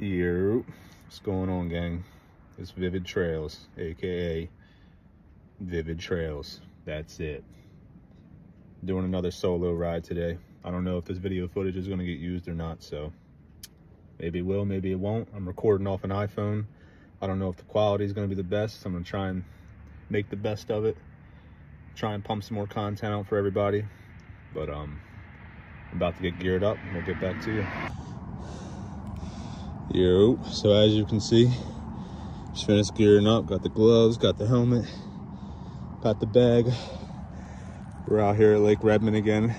Yo, what's going on, gang? It's Vivid Trails, aka Vivid Trails. That's it. Doing another solo ride today. I don't know if this video footage is going to get used or not, so maybe it will, maybe it won't. I'm recording off an iPhone. I don't know if the quality is going to be the best, so I'm going to try and make the best of it. Try and pump some more content out for everybody. But I'm about to get geared up and we'll get back to you. Yo, so as you can see, just finished gearing up. Got the gloves, got the helmet, got the bag. We're out here at Lake Redman again.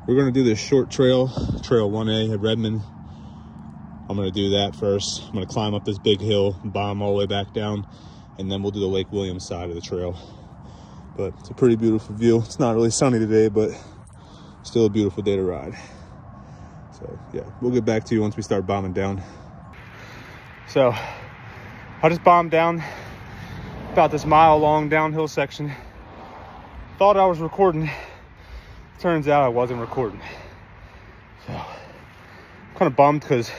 We're gonna do this short trail 1A at Redman. I'm gonna do that first. I'm gonna climb up this big hill, bomb all the way back down, and then we'll do the Lake Williams side of the trail. But it's a pretty beautiful view. It's not really sunny today, but still a beautiful day to ride. So yeah, we'll get back to you once we start bombing down. So I just bombed down about this mile-long downhill section. Thought I was recording. Turns out I wasn't recording. So I'm kind of bummed because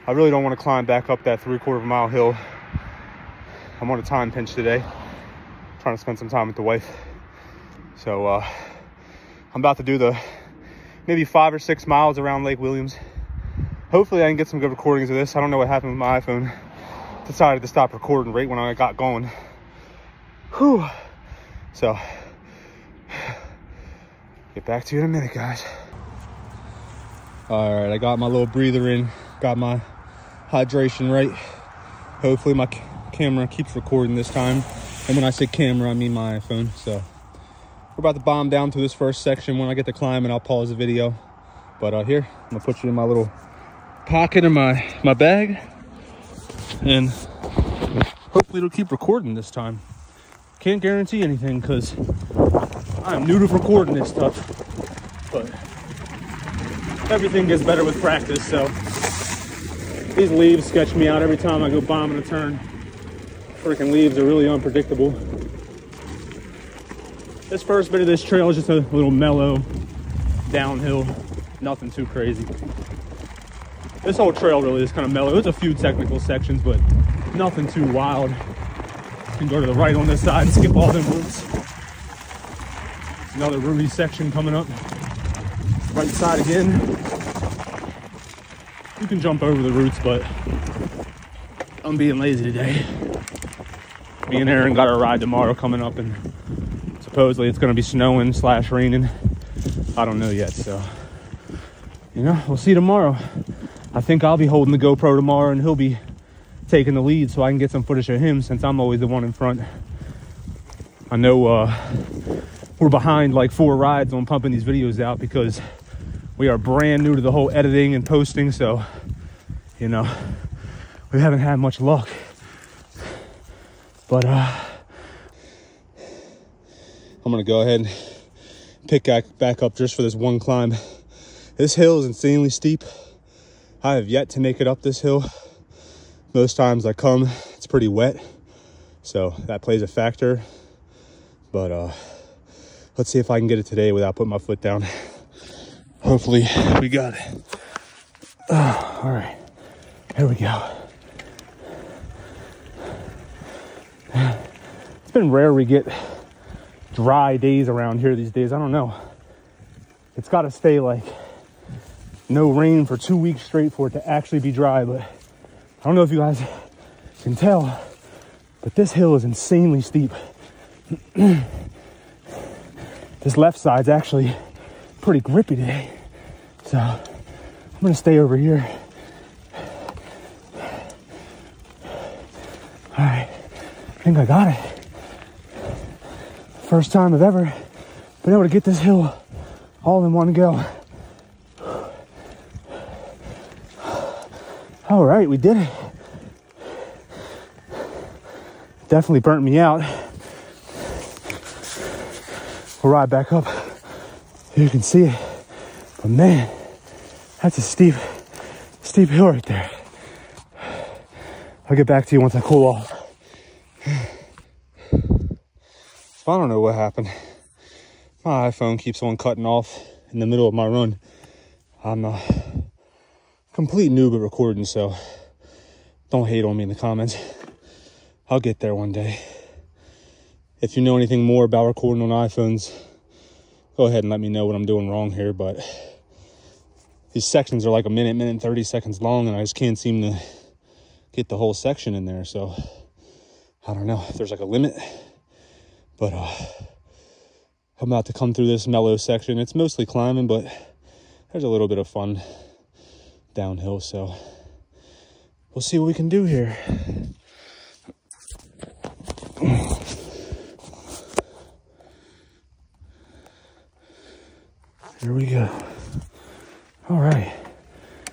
I really don't want to climb back up that 3/4 mile hill. I'm on a time pinch today. Trying to spend some time with the wife. So I'm about to do the maybe 5 or 6 miles around Lake Williams. Hopefully I can get some good recordings of this. I don't know what happened with my iPhone. Decided to stop recording right when I got going. Whew. So, get back to you in a minute, guys. All right, I got my little breather in. Got my hydration right. Hopefully my camera keeps recording this time. And when I say camera, I mean my iPhone. So we're about to bomb down through this first section. When I get to climbing, I'll pause the video. But here, I'm gonna put you in my little pocket in my bag. And hopefully it'll keep recording this time. Can't guarantee anything because I'm new to recording this stuff. But everything gets better with practice, so. These leaves sketch me out every time I go bombing a turn. Freaking leaves are really unpredictable. This first bit of this trail is just a little mellow downhill, nothing too crazy. This whole trail really is kind of mellow. There's a few technical sections, but nothing too wild. You can go to the right on this side and skip all them roots. Another rooty section coming up. Right side again. You can jump over the roots, but I'm being lazy today. Me and Aaron got our ride tomorrow coming up, and supposedly it's going to be snowing / raining. I don't know yet, so you know, we'll see tomorrow. I think I'll be holding the GoPro tomorrow and he'll be taking the lead so I can get some footage of him since I'm always the one in front. I know we're behind like 4 rides on pumping these videos out because we are brand new to the whole editing and posting, so you know, we haven't had much luck. But I'm gonna go ahead and pick back up just for this one climb. This hill is insanely steep. I have yet to make it up this hill. Most times I come, it's pretty wet, so that plays a factor. But let's see if I can get it today without putting my foot down. Hopefully we got it. All right, here we go. It's been rare we get dry days around here these days. I don't know. It's got to stay like no rain for 2 weeks straight for it to actually be dry. But I don't know if you guys can tell, but this hill is insanely steep. This left side's actually pretty grippy today. So I'm going to stay over here. All right, I think I got it. First time I've ever been able to get this hill all in one go. All right, we did it. Definitely burnt me out. We'll ride back up. You can see it. But man, that's a steep hill right there. I'll get back to you once I cool off. I don't know what happened. My iPhone keeps on cutting off in the middle of my run. I'm complete noob at recording, so don't hate on me in the comments. I'll get there one day. If you know anything more about recording on iPhones, go ahead and let me know what I'm doing wrong here, but these sections are like a minute and 30 seconds long, and I just can't seem to get the whole section in there. So I don't know if there's like a limit, but I'm about to come through this mellow section. It's mostly climbing, but there's a little bit of fun downhill, so we'll see what we can do here. Here we go. All right.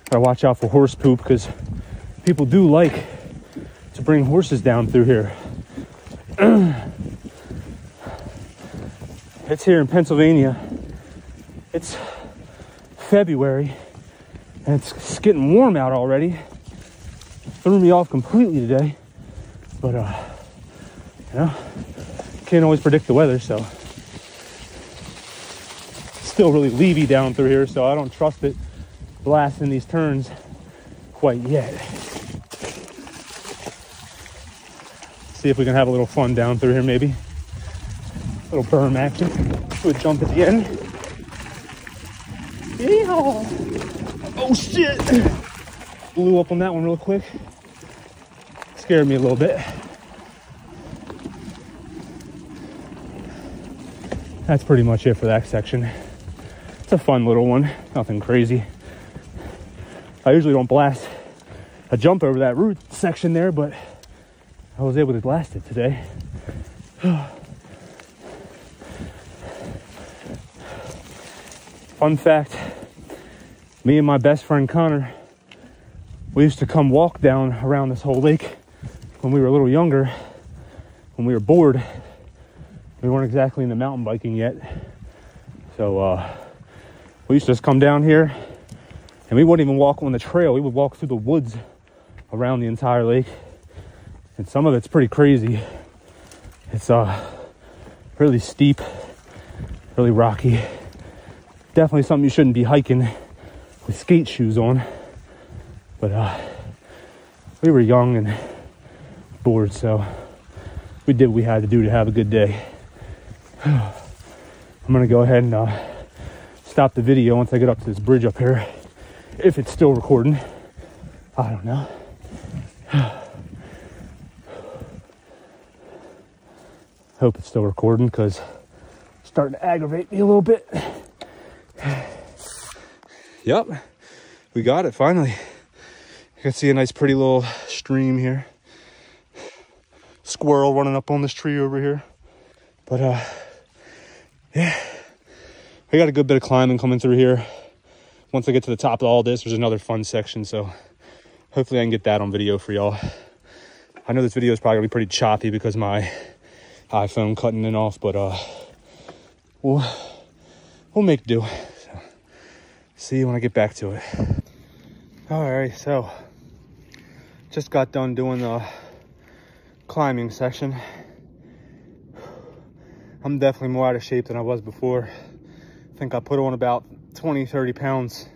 Gotta watch out for horse poop, because people do like to bring horses down through here. It's here in Pennsylvania. It's February, and it's getting warm out already. Threw me off completely today, but you know, can't always predict the weather, so still really leavy down through here, so I don't trust it blasting these turns quite yet. See if we can have a little fun down through here, maybe. A little berm action. Do a jump at the end. Yeehaw! Oh shit! Blew up on that one real quick. Scared me a little bit. That's pretty much it for that section. It's a fun little one, nothing crazy. I usually don't blast a jump over that root section there, but I was able to blast it today. Fun fact, me and my best friend Connor, we used to come walk down around this whole lake when we were a little younger, when we were bored. We weren't exactly into mountain biking yet. So we used to just come down here, and we wouldn't even walk on the trail. We would walk through the woods around the entire lake. And some of it's pretty crazy. It's really steep, really rocky. Definitely something you shouldn't be hiking with skate shoes on. But we were young and bored, so we did what we had to do to have a good day. I'm gonna go ahead and stop the video once I get up to this bridge up here, if it's still recording. I don't know. Hope it's still recording, because it's starting to aggravate me a little bit. Yep, we got it finally. You can see a nice pretty little stream here. Squirrel running up on this tree over here. But yeah, we got a good bit of climbing coming through here. Once I get to the top of all this, there's another fun section, so hopefully I can get that on video for y'all. I know this video is probably gonna be pretty choppy because my iPhone cutting it off, but we'll make do. So, see you when I get back to it. All right, so just got done doing the climbing section. I'm definitely more out of shape than I was before. I think I put on about 20-30 pounds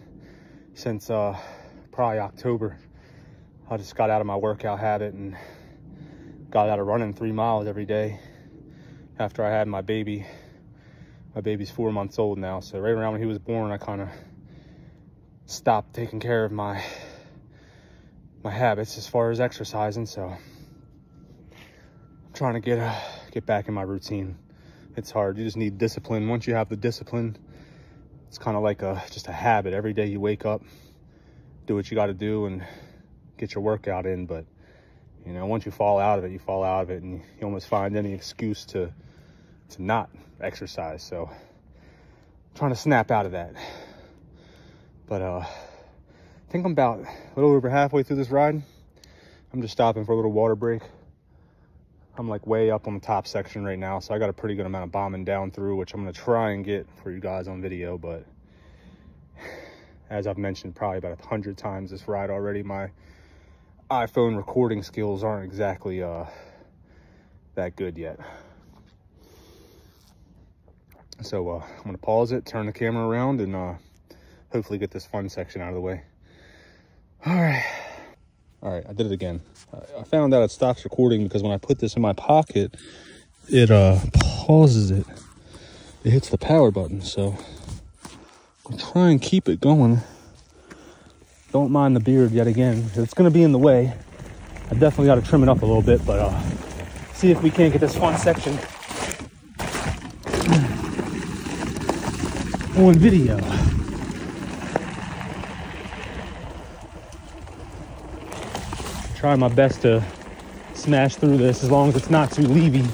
since probably October. I just got out of my workout habit and got out of running 3 miles every day after I had my baby. My baby's 4 months old now, so right around when he was born, I kind of stopped taking care of my habits as far as exercising. So I'm trying to get back in my routine. It's hard. You just need discipline. Once you have the discipline, it's kind of like just a habit. Every day you wake up, do what you got to do and get your workout in. But you know, once you fall out of it, you fall out of it, and you almost find any excuse to not exercise. So I'm trying to snap out of that. But I think I'm about a little over halfway through this ride. I'm just stopping for a little water break. I'm like way up on the top section right now, so I got a pretty good amount of bombing down through, which I'm gonna try and get for you guys on video. But as I've mentioned probably about 100 times this ride already, my iPhone recording skills aren't exactly that good yet. So I'm gonna pause it, turn the camera around, and hopefully get this fun section out of the way. All right, I did it again. I found out it stops recording because when I put this in my pocket, it pauses it. It hits the power button, so I'll try and keep it going. Don't mind the beard yet again. It's gonna be in the way. I definitely got to trim it up a little bit, but see if we can't get this fun section on video. Try my best to smash through this as long as it's not too leavy.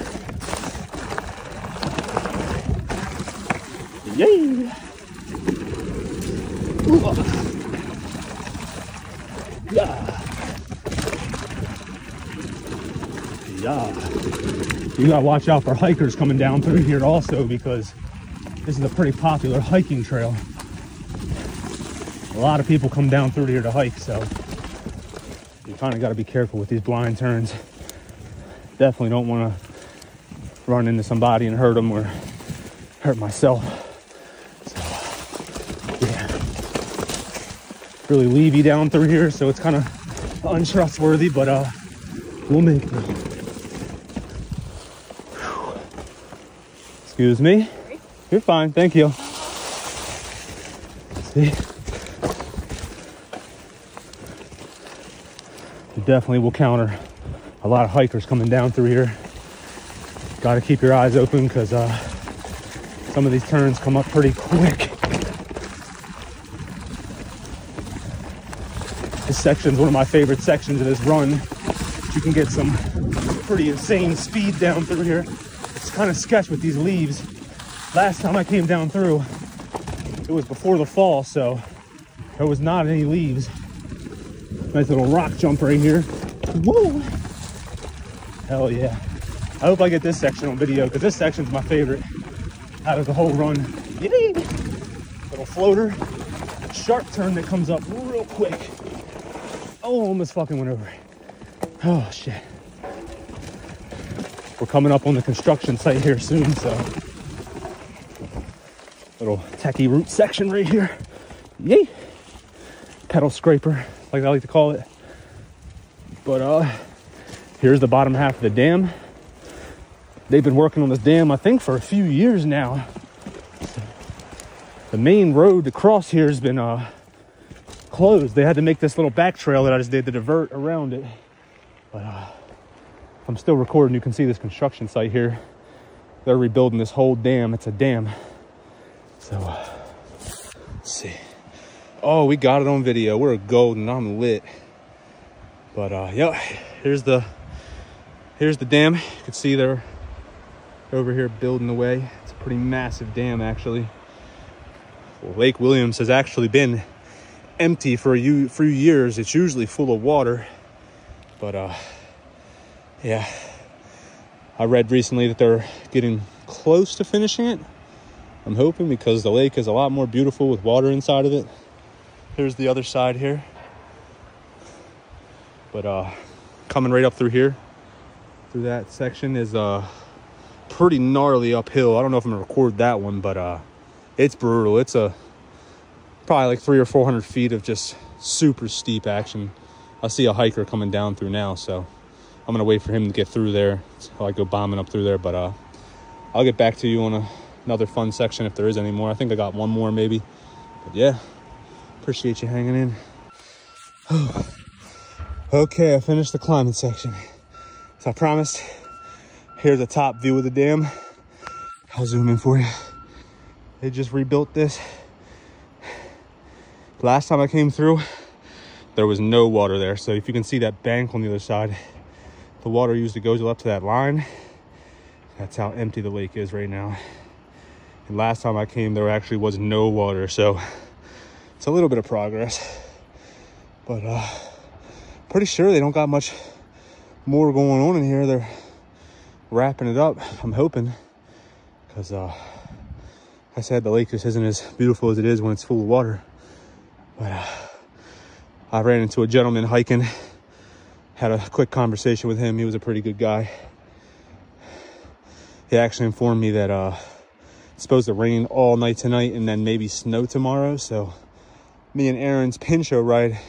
Yay! Yeah. Yeah. You gotta watch out for hikers coming down through here also, because this is a pretty popular hiking trail. A lot of people come down through here to hike, so you kind of got to be careful with these blind turns. Definitely don't want to run into somebody and hurt them or hurt myself. So, yeah. Really leavey down through here, so it's kind of untrustworthy, but we'll make it. Excuse me. You're fine, thank you. See? You definitely will counter a lot of hikers coming down through here. Got to keep your eyes open because some of these turns come up pretty quick. This section's one of my favorite sections of this run. You can get some pretty insane speed down through here. It's kind of sketch with these leaves. Last time I came down through, it was before the fall, so there was not any leaves. Nice little rock jump right here. Whoa! Hell yeah. I hope I get this section on video because this section's my favorite out of the whole run. Yay! Little floater. Sharp turn that comes up real quick. Oh, almost fucking went over it. Oh, shit. We're coming up on the construction site here soon, so. Little techie root section right here. Yay! Pedal scraper, like I like to call it. But here's the bottom half of the dam. They've been working on this dam, I think, for a few years now. The main road to cross here has been closed. They had to make this little back trail that I just did to divert around it. But I'm still recording. You can see this construction site here. They're rebuilding this whole dam. It's a dam. So let's see. Oh, we got it on video. We're golden. I'm lit. But yeah, here's the dam. You can see they're over here building away. It's a pretty massive dam, actually. Well, Lake Williams has actually been empty for a few years. It's usually full of water, but yeah, I read recently that they're getting close to finishing it. I'm hoping, because the lake is a lot more beautiful with water inside of it. Here's the other side here. But coming right up through here, through that section, is pretty gnarly uphill. I don't know if I'm gonna record that one, but it's brutal. It's probably like 300 or 400 feet of just super steep action. I see a hiker coming down through now, so I'm gonna wait for him to get through there. I'll go bombing up through there, but I'll get back to you on another fun section if there is any more. I think I got one more maybe, but yeah, appreciate you hanging in. Okay, I finished the climbing section. So I promised, here's a top view of the dam. I'll zoom in for you. They just rebuilt this. Last time I came through, there was no water there. So if you can see that bank on the other side, the water usually goes up to that line. That's how empty the lake is right now. And last time I came, there actually was no water. So it's a little bit of progress, but pretty sure they don't got much more going on in here. They're wrapping it up, I'm hoping, because like I said, the lake just isn't as beautiful as it is when it's full of water. But I ran into a gentleman hiking, had a quick conversation with him. He was a pretty good guy. He actually informed me that it's supposed to rain all night tonight and then maybe snow tomorrow. So me and Aaron's Pincho ride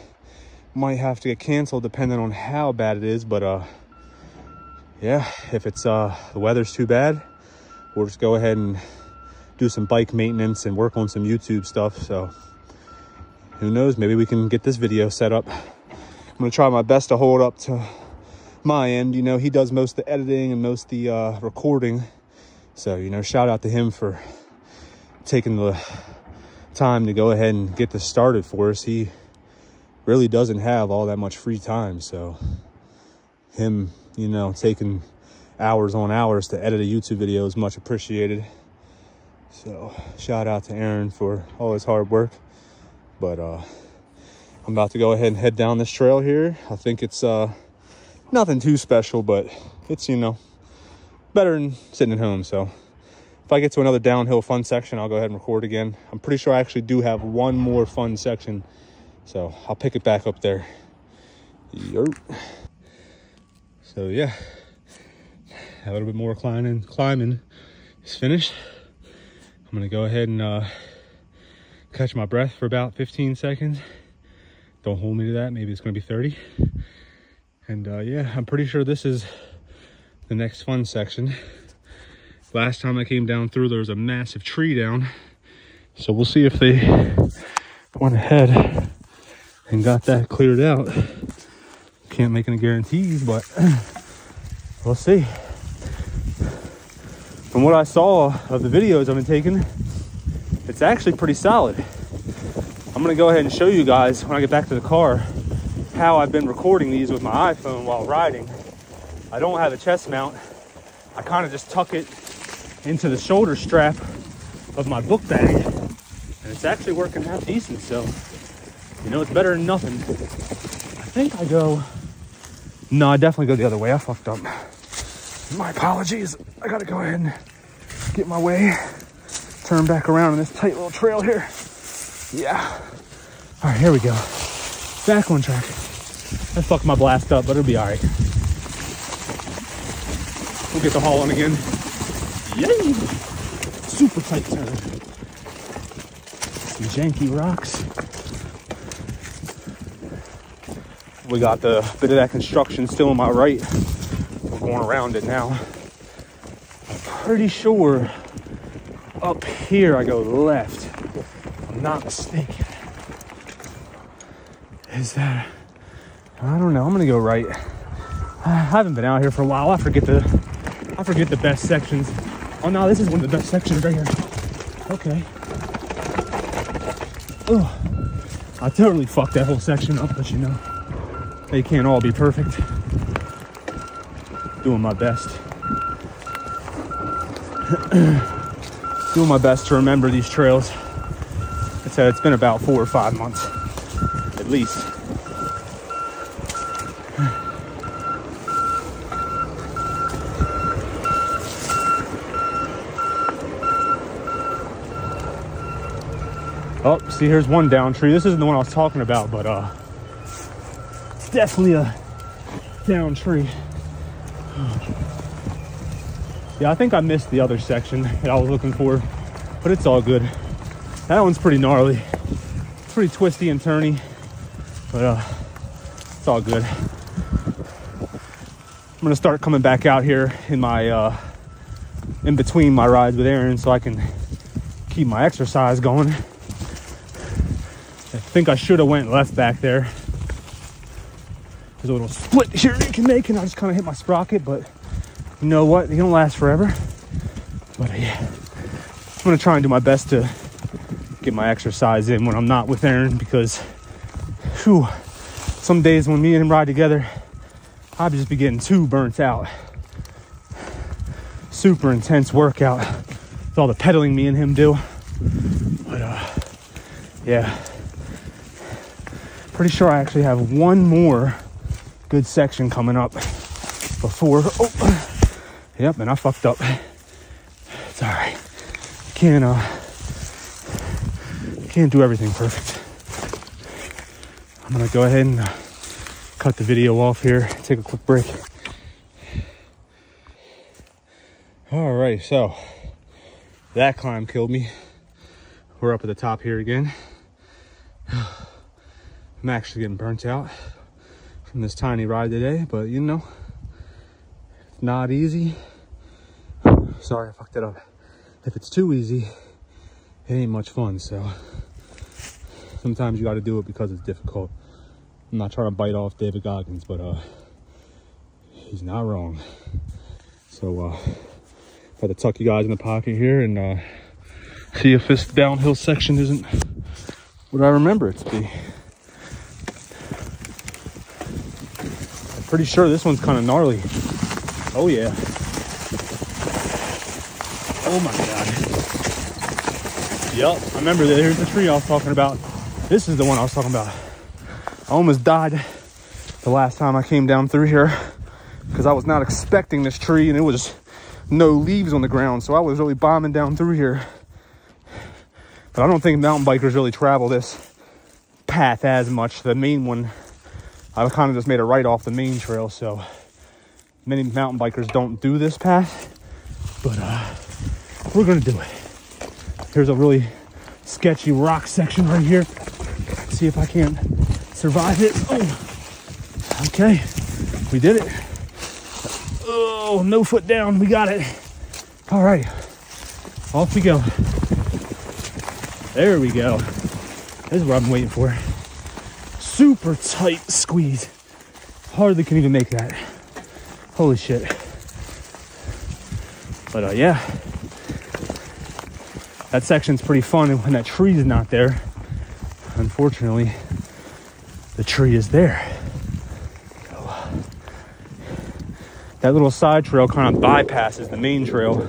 might have to get canceled depending on how bad it is. But yeah, if it's the weather's too bad, we'll just go ahead and do some bike maintenance and work on some YouTube stuff. So who knows, maybe we can get this video set up. I'm gonna try my best to hold up to my end. You know, he does most of the editing and most of the recording. So, you know, shout out to him for taking the time to go ahead and get this started for us. He really doesn't have all that much free time. So him, you know, taking hours on hours to edit a YouTube video is much appreciated. So shout out to Aaron for all his hard work. But I'm about to go ahead and head down this trail here. I think it's nothing too special, but it's, you know, better than sitting at home. So if I get to another downhill fun section, I'll go ahead and record again. I'm pretty sure I actually do have one more fun section, so I'll pick it back up there. Yerp. So yeah, a little bit more climbing is finished. I'm gonna go ahead and catch my breath for about 15 seconds. Don't hold me to that, maybe it's gonna be 30. And yeah, I'm pretty sure this is the next fun section. Last time I came down through, there was a massive tree down. So we'll see if they went ahead and got that cleared out. Can't make any guarantees, but we'll see. From what I saw of the videos I've been taking, it's actually pretty solid. I'm gonna go ahead and show you guys when I get back to the car how I've been recording these with my iPhone while riding. I don't have a chest mount. I kind of just tuck it into the shoulder strap of my book bag, and it's actually working half decent. So, you know, it's better than nothing. I think I go, no, I definitely go the other way. I fucked up. My apologies. I gotta go ahead and get my way, turn back around on this tight little trail here. Yeah. All right, here we go. Back on track. I fucked my blast up, but it'll be all right. We'll get the haul on again. Yay! Super tight turn. Some janky rocks. We got the bit of that construction still on my right. We're going around it now. I'm pretty sure up here I go left. If I'm not mistaken. Is that? I don't know. I'm gonna go right. I haven't been out here for a while. I forget the best sections. Oh no, this is one of the best sections right here. Okay. Oh, I totally fucked that whole section up, but you know, they can't all be perfect. Doing my best. Doing my best to remember these trails. I said it's been about 4 or 5 months, at least. Oh, see, here's one down tree. This isn't the one I was talking about, but it's definitely a down tree. Yeah, I think I missed the other section that I was looking for, but it's all good. That one's pretty gnarly. It's pretty twisty and turny, but it's all good. I'm gonna start coming back out here in my in between my rides with Aaron so I can keep my exercise going. I think I should have went left back there. There's a little split here you can make, and I just kind of hit my sprocket, but you know what? They don't last forever. But yeah, I'm gonna try and do my best to get my exercise in when I'm not with Aaron, because whew, some days when me and him ride together, I'll just be getting too burnt out. Super intense workout with all the pedaling me and him do. But yeah. Pretty sure I actually have one more good section coming up before, oh, yep, and I fucked up. It's all right. Can't do everything perfect. I'm gonna go ahead and cut the video off here, take a quick break. All right, so that climb killed me. We're up at the top here again. I'm actually getting burnt out from this tiny ride today, but you know, it's not easy. Sorry, I fucked it up. If it's too easy, it ain't much fun. So sometimes you got to do it because it's difficult. I'm not trying to bite off David Goggins, but he's not wrong. So got to tuck you guys in the pocket here and see if this downhill section isn't what I remember it to be. I'm pretty sure this one's kind of gnarly. Oh yeah. Oh my God. Yep, I remember that. Here's the tree I was talking about. This is the one I was talking about. I almost died the last time I came down through here because I was not expecting this tree and it was no leaves on the ground. So I was really bombing down through here. But I don't think mountain bikers really travel this path as much. The main one, I kind of just made a right off the main trail. So many mountain bikers don't do this path, but we're gonna do it. Here's a really sketchy rock section right here. See if I can survive it. Oh, okay, we did it. Oh, no foot down, we got it. All right, off we go. There we go. This is what I'm waiting for. Super tight squeeze. Hardly can even make that. Holy shit. But yeah, that section's pretty fun, and when that tree is not there, unfortunately, the tree is there. So, that little side trail kind of bypasses the main trail.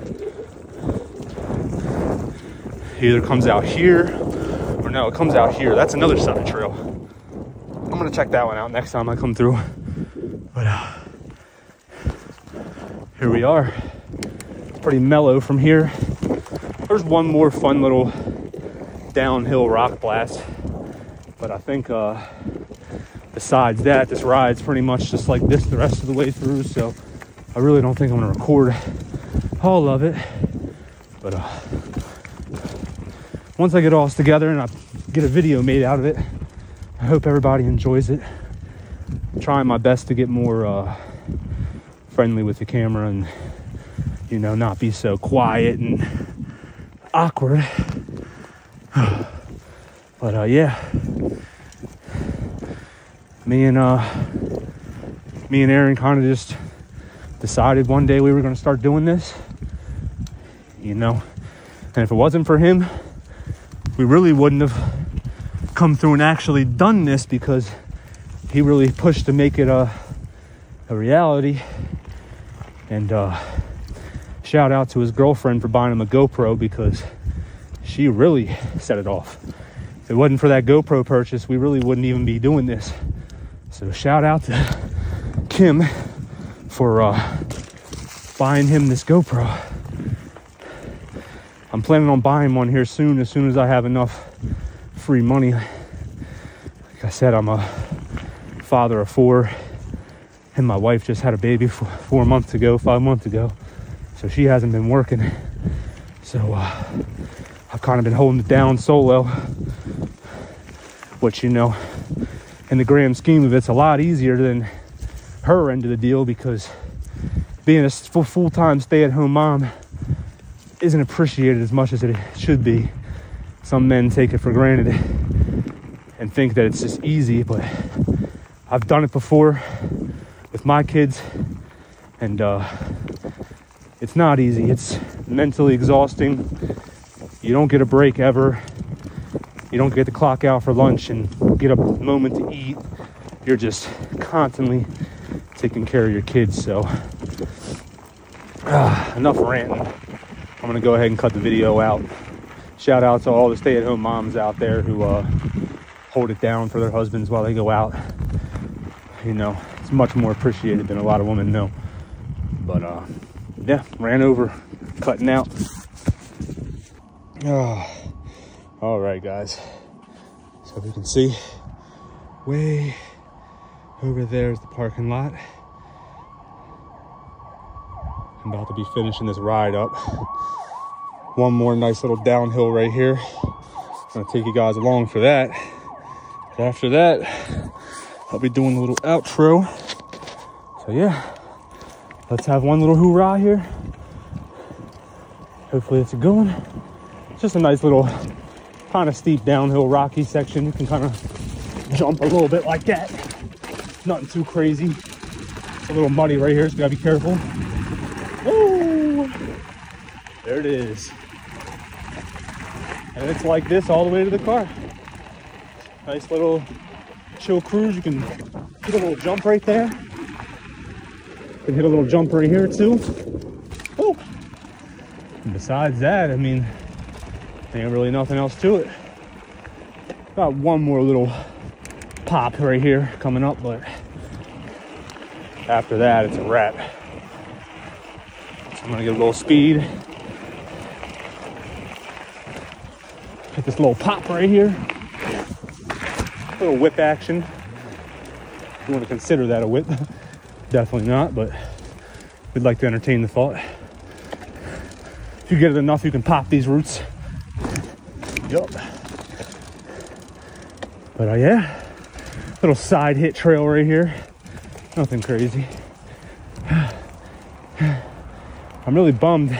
It either comes out here, or no, it comes out here. That's another side trail. I'm gonna check that one out next time I come through. But here we are. Pretty mellow from here. There's one more fun little downhill rock blast, but I think besides that, this ride's pretty much just like this the rest of the way through, so I really don't think I'm gonna record all of it. But once I get all this together and I get a video made out of it, I hope everybody enjoys it. I'm trying my best to get more friendly with the camera and, you know, not be so quiet and awkward. But yeah, me and Aaron kind of just decided one day we were going to start doing this, you know, and if it wasn't for him, we really wouldn't have come through and actually done this, because he really pushed to make it a reality. And shout out to his girlfriend for buying him a GoPro, because she really set it off. If it wasn't for that GoPro purchase, we really wouldn't even be doing this. So shout out to Kim for buying him this GoPro. I'm planning on buying one here soon, as soon as I have enough free money. Like I said, I'm a father of 4, and my wife just had a baby 5 months ago. So she hasn't been working. So I've kind of been holding it down solo, which, you know, in the grand scheme of it, it's a lot easier than her end of the deal, because being a full-time stay-at-home mom isn't appreciated as much as it should be. Some men take it for granted and think that it's just easy, but I've done it before with my kids, and it's not easy. It's mentally exhausting. You don't get a break ever. You don't get to clock out for lunch and get a moment to eat. You're just constantly taking care of your kids. So enough ranting. I'm gonna go ahead and cut the video out. Shout out to all the stay-at-home moms out there who hold it down for their husbands while they go out. You know, it's much more appreciated than a lot of women know. But yeah, ran over, cutting out. All right, guys. So we can see way over there is the parking lot. I'm about to be finishing this ride up. One more nice little downhill right here. I'm gonna take you guys along for that. So after that, I'll be doing a little outro. So yeah, let's have one little hoorah here. Hopefully it's a good one. It's just a nice little kind of steep downhill rocky section. You can kind of jump a little bit like that. Nothing too crazy. It's a little muddy right here, so you gotta be careful. Woo! There it is. And it's like this all the way to the car. Nice little chill cruise. You can hit a little jump right there. You can hit a little jump right here too. Woo! And besides that, I mean, there ain't really nothing else to it. Got one more little pop right here coming up, but after that, it's a wrap. So I'm gonna get a little speed. Hit this little pop right here. A little whip action. If you want to consider that a whip. Definitely not, but we'd like to entertain the thought. If you get it enough, you can pop these roots. Yup. But yeah, little side hit trail right here. Nothing crazy. I'm really bummed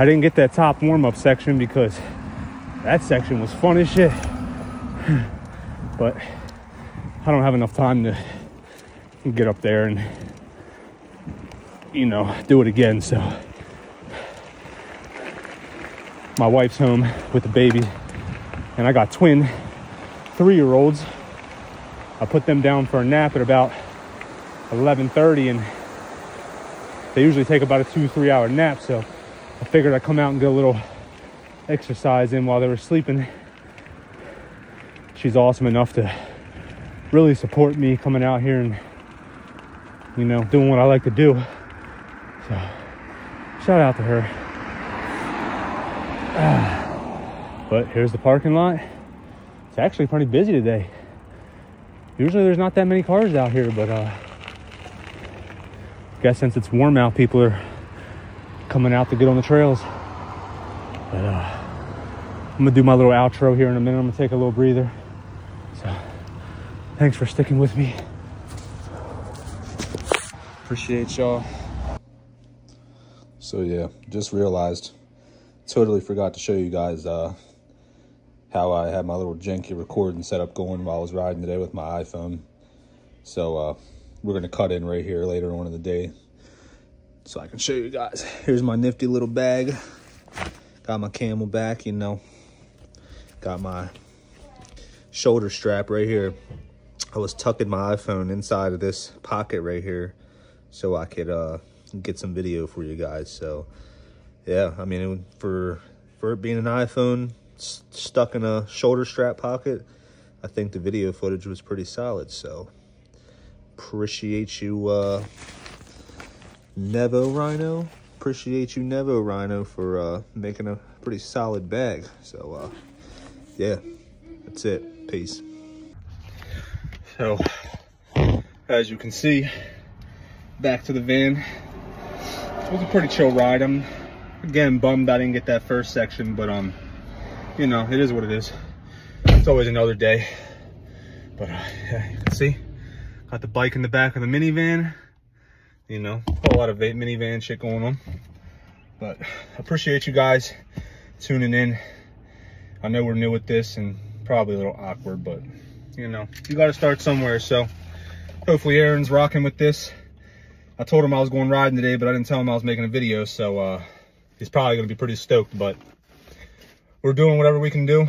I didn't get that top warm-up section because that section was fun as shit. But I don't have enough time to get up there and, you know, do it again. So my wife's home with the baby, and I got twin 3-year-olds. I put them down for a nap at about 11:30, and they usually take about a 2-3 hour nap. So I figured I'd come out and get a little exercise in while they were sleeping. She's awesome enough to really support me coming out here and, you know, doing what I like to do. So shout out to her. But here's the parking lot. It's actually pretty busy today. Usually there's not that many cars out here, but I guess since it's warm out, people are coming out to get on the trails. But I'm gonna do my little outro here in a minute. I'm gonna take a little breather. So thanks for sticking with me. Appreciate y'all. So yeah, just realized, totally forgot to show you guys how I had my little janky recording setup going while I was riding today with my iPhone. So we're gonna cut in right here later on in the day so I can show you guys. Here's my nifty little bag. Got my Camelback, you know. Got my shoulder strap right here. I was tucking my iPhone inside of this pocket right here so I could get some video for you guys. So yeah, I mean, for it being an iPhone stuck in a shoulder strap pocket, I think the video footage was pretty solid. So appreciate you, Nevo Rhino. Appreciate you, Nevo Rhino, for making a pretty solid bag. So yeah, that's it. Peace. So as you can see, back to the van. It was a pretty chill ride. I'm again bummed I didn't get that first section, but you know, it is what it is. It's always another day. But yeah, you can see, got the bike in the back of the minivan. You know, a whole lot of minivan shit going on. But I appreciate you guys tuning in. I know we're new at this and probably a little awkward, but you know, you got to start somewhere. So hopefully Aaron's rocking with this. I told him I was going riding today, but I didn't tell him I was making a video. So he's probably going to be pretty stoked, but we're doing whatever we can do.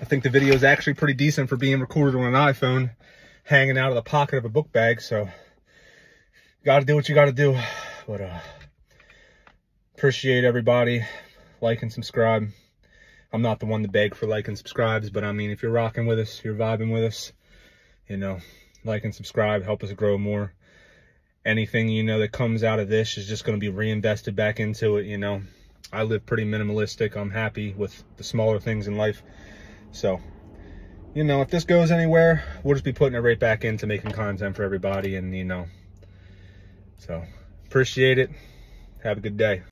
I think the video is actually pretty decent for being recorded on an iPhone, hanging out of the pocket of a book bag. So you got to do what you got to do. But appreciate everybody. Like and subscribe. I'm not the one to beg for like and subscribes, but I mean, if you're rocking with us, you're vibing with us, you know, like and subscribe, help us grow more. Anything, you know, that comes out of this is just going to be reinvested back into it. You know, I live pretty minimalistic. I'm happy with the smaller things in life. So, you know, if this goes anywhere, we'll just be putting it right back into making content for everybody. And, you know, so appreciate it. Have a good day.